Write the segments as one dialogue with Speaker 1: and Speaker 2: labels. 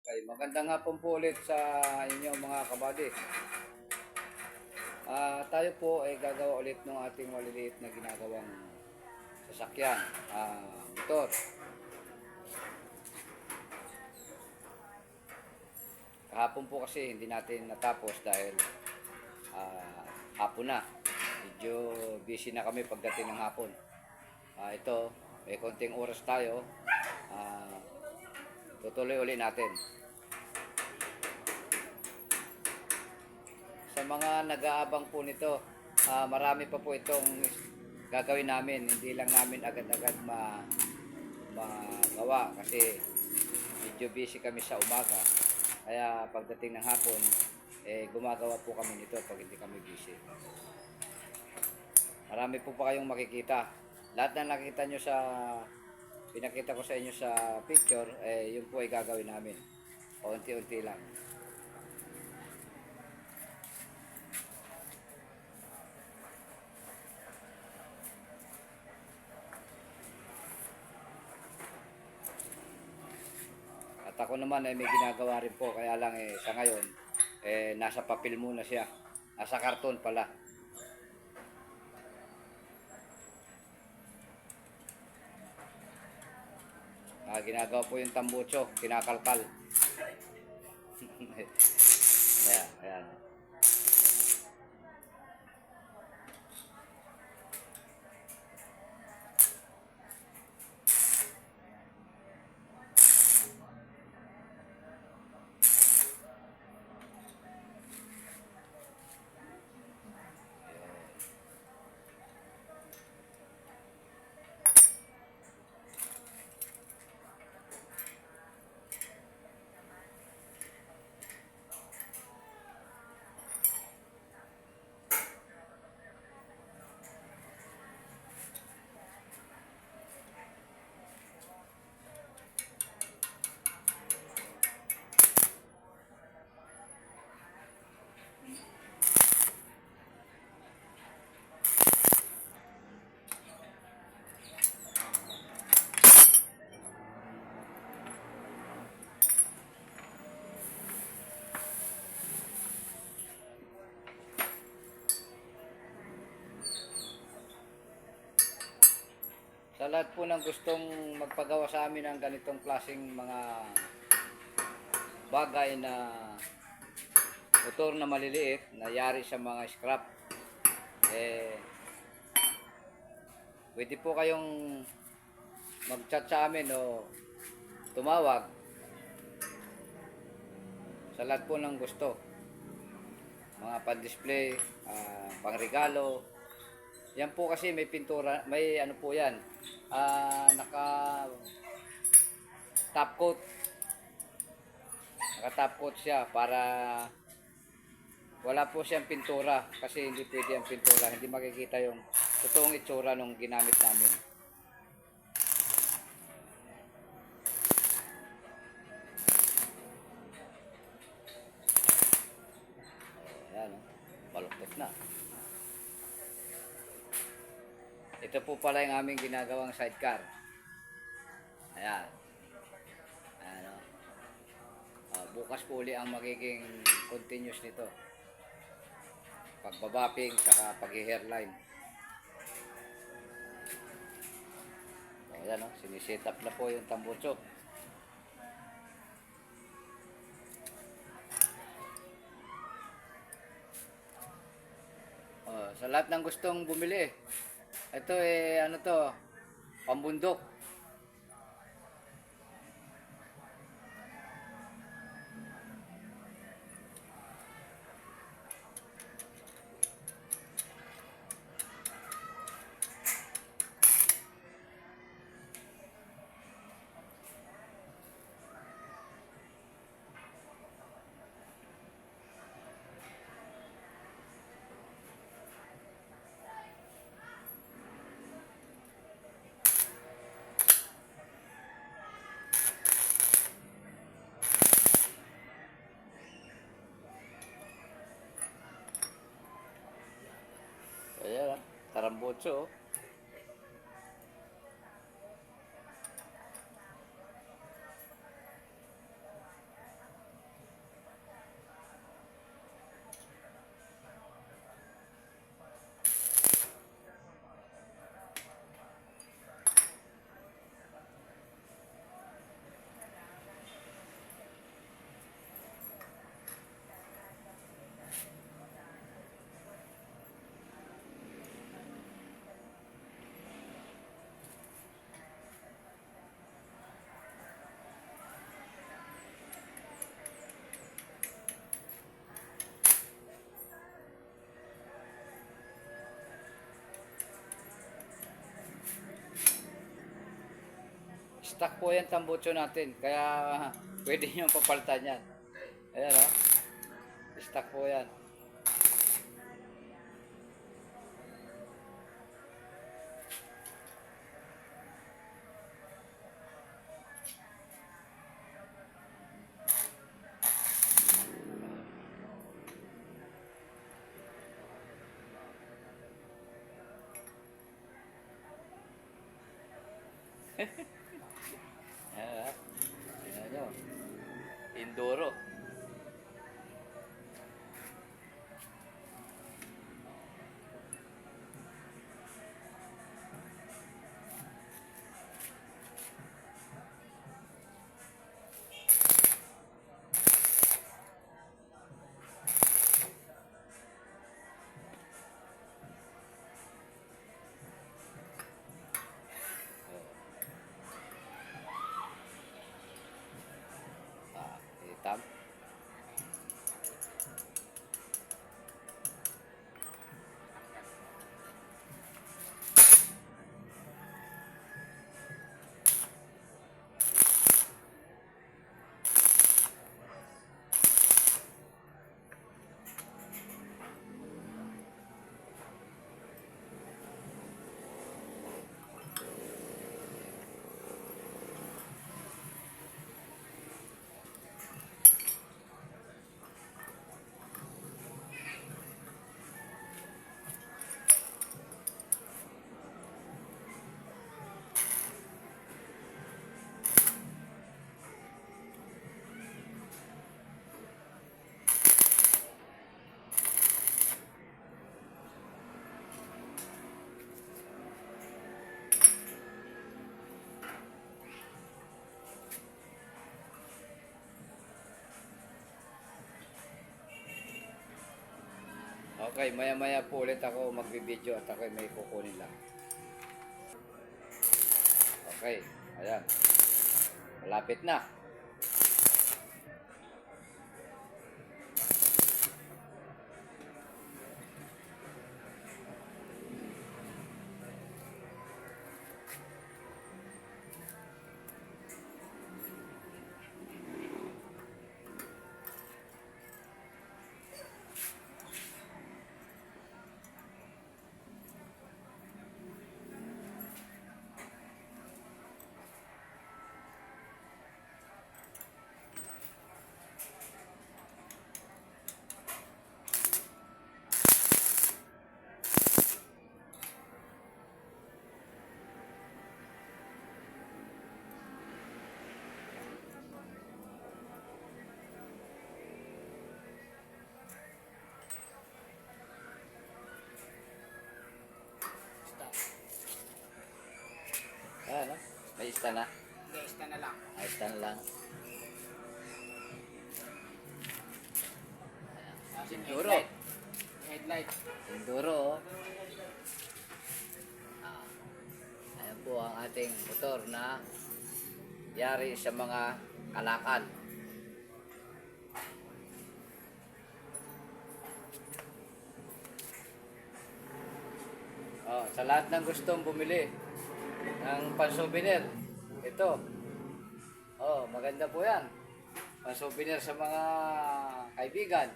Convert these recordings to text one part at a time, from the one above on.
Speaker 1: Okay, magandang hapon po ulit sa inyo mga kabady. Tayo po ay gagawa ulit ng ating maliliit na ginagawang sasakyan, motor. Kahapon po kasi hindi natin natapos dahil hapon na. Medyo busy na kami pagdating ng hapon. Ito, may konting oras tayo. Tutuloy ulit natin. Sa mga nag-aabang po nito, marami pa po itong gagawin namin. Hindi lang namin agad-agad magawa kasi medyo busy kami sa umaga. Kaya pagdating ng hapon, gumagawa po kami nito pag hindi kami busy. Marami po pa kayong makikita. Lahat na nakita nyo sa pinakita ko sa inyo sa picture, yun po ay gagawin namin. Unti-unti lang. At ako naman ay may ginagawa rin po, kaya lang sa ngayon nasa papel muna siya. Nasa karton pala. Ginagawa po yung tambucho, kinakalkal. Ayan, ayan. Sa lahat po ng gustong magpagawa sa amin ng ganitong klaseng mga bagay na motor na maliliit na yari sa mga scrap, pwede po kayong mag-chat sa amin o tumawag sa lahat po ng gusto. Mga pan-display, pang-regalo. Yan po kasi may pintura, may ano po yan, naka top coat. Naka top coat siya para wala po siyang pintura kasi hindi pwede ang pintura, hindi makikita yung totoong itsura nung ginamit namin. Ayan, baluktot na. Ito po pala yung aming ginagawang sidecar. Ayan. Ano. Bukas po uli ang magiging continuous nito. Pagbabapping saka pag-hairline. Ayan, siniset up na po yung tambucho. Sa lahat ng gustong bumili, ito ano to, pambundok. Ayan, tarambotso. Stock po yan tambucho natin. Kaya pwede nyo papalitan yan. Ayan o. Stock po yan. Ayan o. Tingnan nyo. Indoro. Hitam. Okay, maya-maya po ulit ako magbibideo at ako may kukunin lang. Okay, ayan. Malapit na. Ayan, may ista na.
Speaker 2: Hindi, ista na lang.
Speaker 1: May ista na lang.
Speaker 2: Tapos yung
Speaker 1: Enduro.
Speaker 2: headlight. Headlight.
Speaker 1: Enduro. Ayan po ang ating motor na yari sa mga kalakan. Sa lahat ng gustong bumili ng pan-souvenir, ito. Maganda po yan. Pan-souvenir sa mga kaibigan.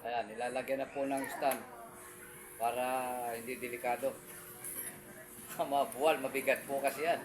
Speaker 1: Ayan, nilalagyan na po ng stand para hindi delikado. Mga buwal, mabigat po kasi yan.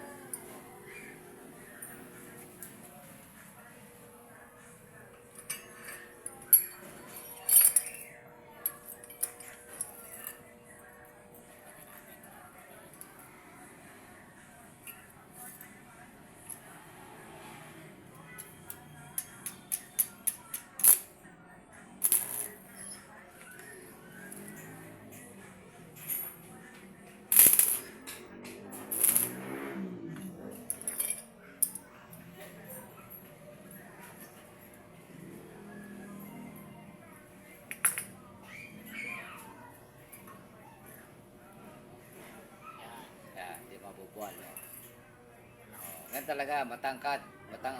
Speaker 1: buwan. Yan talaga, matangkad.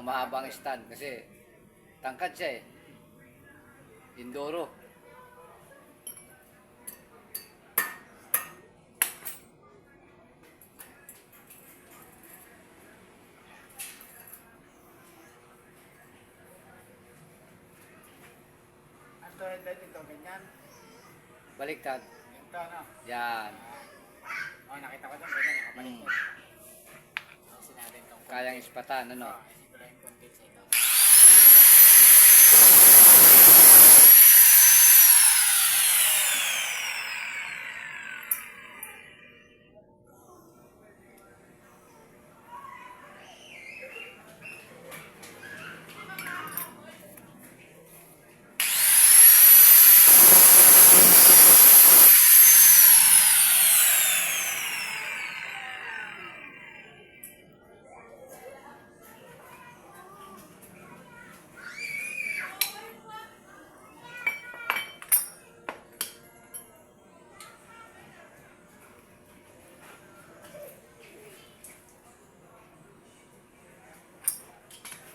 Speaker 1: Mahabang stand kasi tangkad siya eh. Indoro.
Speaker 2: Ang to headlight ito, ganyan.
Speaker 1: Baliktad.
Speaker 2: Ito, ano?
Speaker 1: Yan.
Speaker 2: Nakita ko doon, ganyan, nakabaliktad. Kasi natin itong
Speaker 1: Kayang ispatan, ano?
Speaker 2: ito lang yung content sa ito.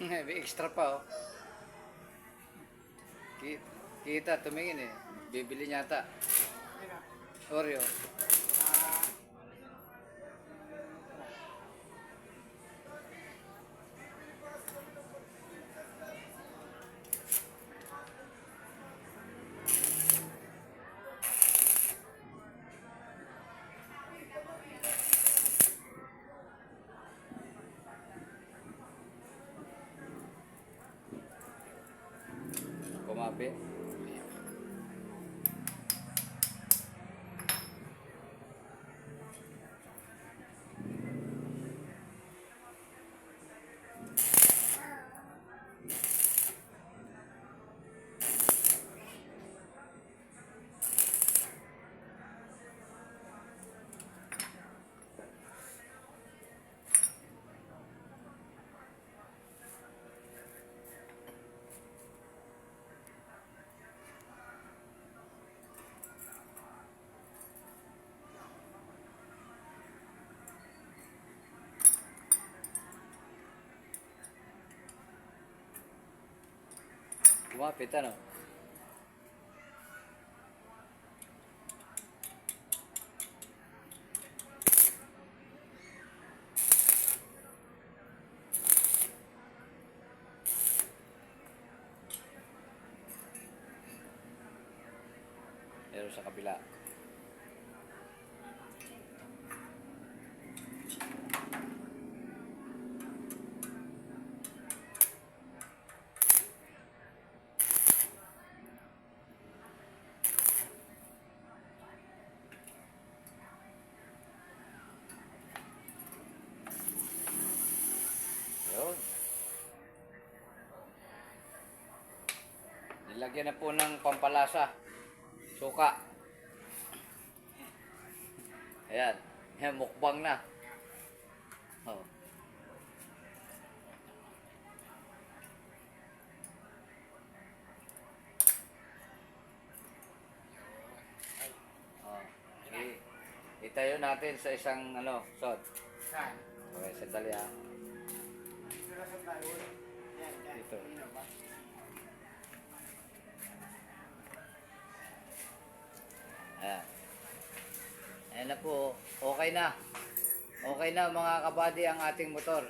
Speaker 1: May extra pa oh. Kita, tumingin eh. Bibili niya ata.
Speaker 2: Ano?
Speaker 1: Oreo.
Speaker 2: Ah,
Speaker 1: Kumabi. Kumapit ano? Pero sa kabila. Yun. Nilagyan na po ng pampalasa. Suka. Ayan. Ayan, mukbang na. Oh. Oh. Itayo natin sa isang sod.
Speaker 2: saan?
Speaker 1: Okay, sandali ha.
Speaker 2: Dito na sa tayo. Yan, yan.
Speaker 1: Dito.
Speaker 2: Kanina ba?
Speaker 1: Ayan. Ayan na po. Okay na. Okay na mga kabady ang ating motor.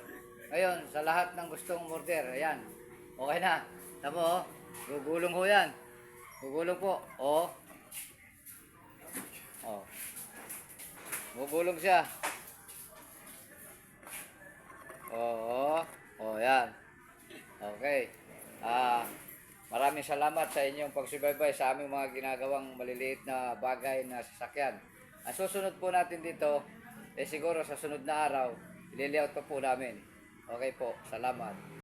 Speaker 1: Ngayon, sa lahat ng gustong order, ayan. Okay na. Tama oh. Gugulong ho yan. Gugulong po. Oh. Oh. Gugulong siya. Oo. Oh, yan. Okay. Maraming salamat sa inyong pagsubaybay sa aming mga ginagawang maliliit na bagay na sasakyan. Ang susunod po natin dito, siguro sa sunod na araw, ililiout pa po namin. Okay po. Salamat.